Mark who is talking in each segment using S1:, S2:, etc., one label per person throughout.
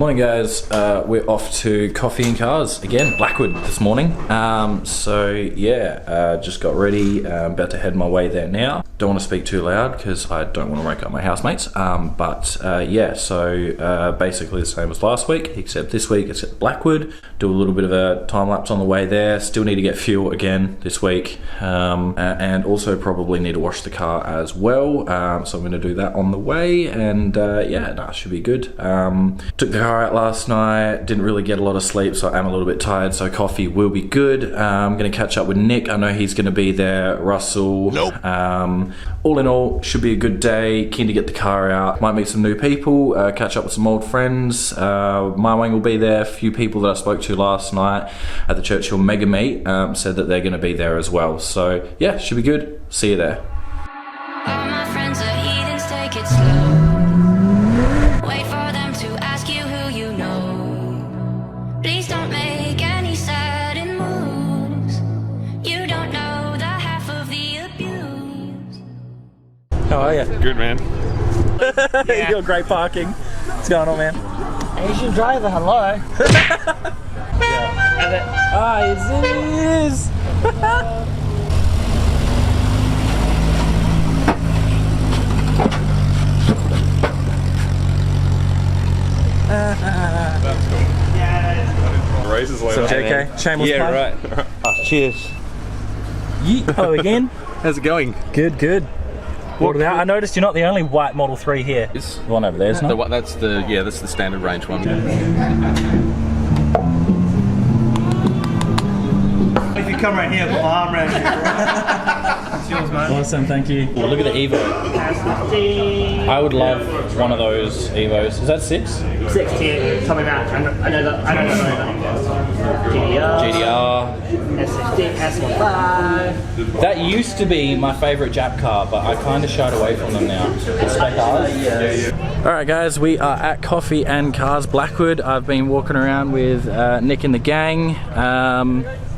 S1: Morning guys, we're off to Coffee and Cars again, Blackwood this morning. Just got ready, about to head my way there now. Don't want to speak too loud because I don't want to wake up my housemates. Basically the same as last week, except this week it's at Blackwood. Do a little bit of a time lapse on the way there. Still need to get fuel again this week, and also probably need to wash the car as well. So I'm going to do that on the way, and should be good. Took the car out last night, didn't really get a lot of sleep, so I'm a little bit tired, so coffee will be good. I'm going to catch up with Nick. I know he's going to be there. Russell.
S2: Nope.
S1: All in all, should be a good day. Keen to get the car out. Might meet some new people, catch up with some old friends. My wing will be there. A few people that I spoke to last night at the Churchill Mega Meet said that they're going to be there as well. So yeah, should be good. See you there.
S3: All my friends are heathens, take it slow. Wait for them to ask you who you know. Please don't make any sudden moves. You don't know the half of the abuse.
S1: How are you?
S2: Good, man.
S1: You got great parking. What's going on, man?
S4: Asian driver, hello.
S1: It is.
S2: That's cool. Yeah. Races later.
S1: So JK, shameless plug.
S2: Right.
S4: Cheers.
S1: Hello again.
S2: How's it going?
S1: Good, good. Now, I noticed you're not the only white Model 3 here.
S2: It's
S1: The one over there, isn't it?
S2: that's the standard range one.
S4: If you come right here, put my arm around you. It's yours, man.
S1: Awesome, thank you. Oh, look at the Evo. I would love one of those Evos. Is that 6?
S4: 16, coming out. I know that.
S1: GDR.
S4: S15, S15.
S1: That used to be my favourite Jap car, but I kind of shied away from them now. Spec cars. Alright guys, we are at Coffee and Cars Blackwood. I've been walking around with Nick and the gang.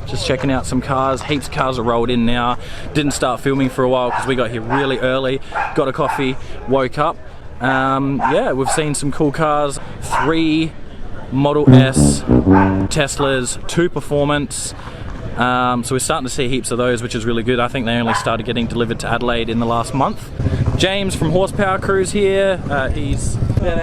S1: Just checking out some cars. Heaps of cars are rolled in now. Didn't start filming for a while because we got here really early. Got a coffee, woke up. We've seen some cool cars. 3 Model S Teslas, 2 Performance. So we're starting to see heaps of those, which is really good. I think they only started getting delivered to Adelaide in the last month. James from Horsepower Cruise here. There they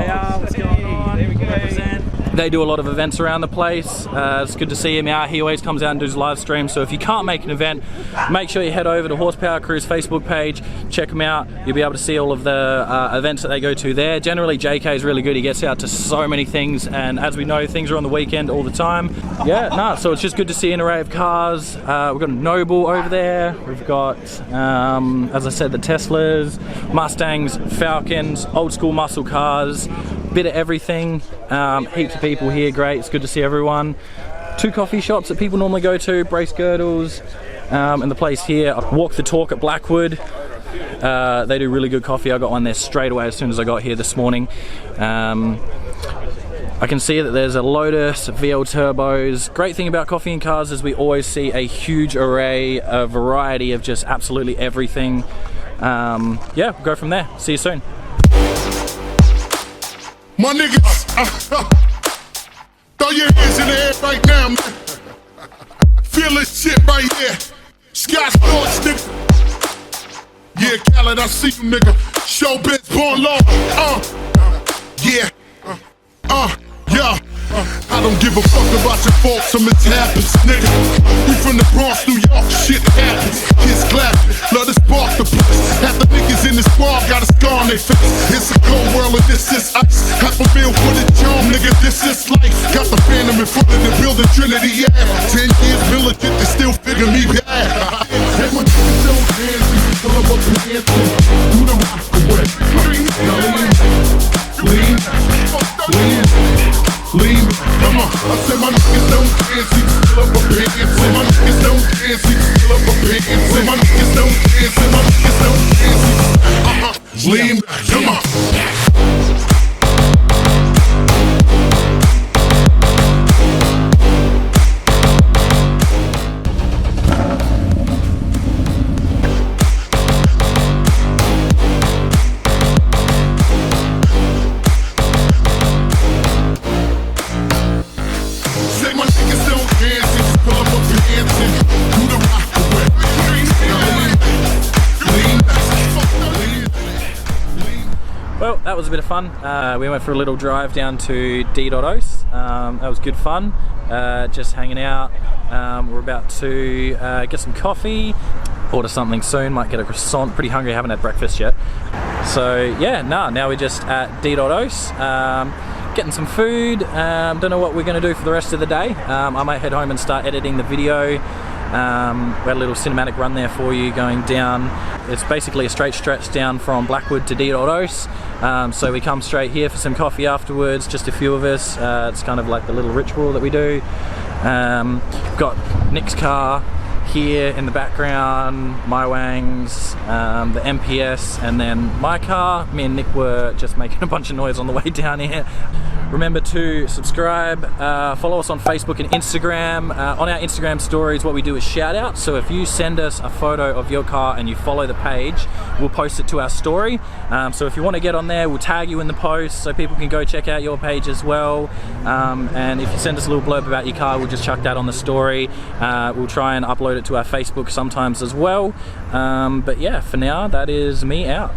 S1: are. What's going on? There we go. Represent. They do a lot of events around the place. It's good to see him out. He always comes out and does live streams. So if you can't make an event, make sure you head over to Horsepower Cruise Facebook page. Check them out. You'll be able to see all of the events that they go to there. Generally, JK is really good. He gets out to so many things, and as we know, things are on the weekend all the time. So it's just good to see an array of cars. We've got a Noble over there. We've got, as I said, the Teslas, Mustangs, Falcons, old school muscle cars. Bit of everything. Heaps of people here, great. It's good to see everyone. 2 coffee shops that people normally go to, Brace Girdles, and the place here. Walk the Talk at Blackwood. They do really good coffee. I got one there straight away as soon as I got here this morning. I can see that there's a Lotus, VL Turbos. Great thing about Coffee and Cars is we always see a huge array, a variety of just absolutely everything. We'll go from there. See you soon.
S5: My niggas, throw your hands in the air right now, man. Feel this shit right here. Scott Storch, nigga. Yeah, Khaled, I see you, nigga. Showbiz, born law. I don't give a fuck about your faults or mishaps, nigga. We from the Bronx, New York, shit happens. Kids clapping, love to spark the place. Half the niggas in the squad got a scar on their face. It's a cold world and this is ice. Half a meal for the charm, nigga, this is life. Got the phantom in front of the building, Trinity, yeah. 10 years militant, they still figure me bad. Take my niggas don't dance, you can pull up and dance. Do the rock away. Lean, come on. I said my niggas don't dance, he fill up a pants. Say my niggas don't dance, he fill up a pants. Say my niggas don't dance, say my niggas don't dance. Lean, come on.
S1: was a bit of fun. We went for a little drive down to D.Os. That was good fun. Just hanging out. We're about to get some coffee, order something soon, might get a croissant. Pretty hungry, haven't had breakfast yet. So yeah, now we're just at D.Os, getting some food. Don't know what we're going to do for the rest of the day. I might head home and start editing the video. We had a little cinematic run there for you going down. It's basically a straight stretch down from Blackwood to D.Os. So we come straight here for some coffee afterwards, just a few of us. It's kind of like the little ritual that we do. Got Nick's car here in the background, my Wangs, the MPS, and then my car. Me and Nick were just making a bunch of noise on the way down here. Remember to subscribe, follow us on Facebook and Instagram. On our Instagram stories, what we do is shout out. So if you send us a photo of your car and you follow the page, we'll post it to our story. So if you want to get on there, we'll tag you in the post so people can go check out your page as well. And if you send us a little blurb about your car, we'll just chuck that on the story. We'll try and upload it to our Facebook sometimes as well. But yeah, for now, that is me out.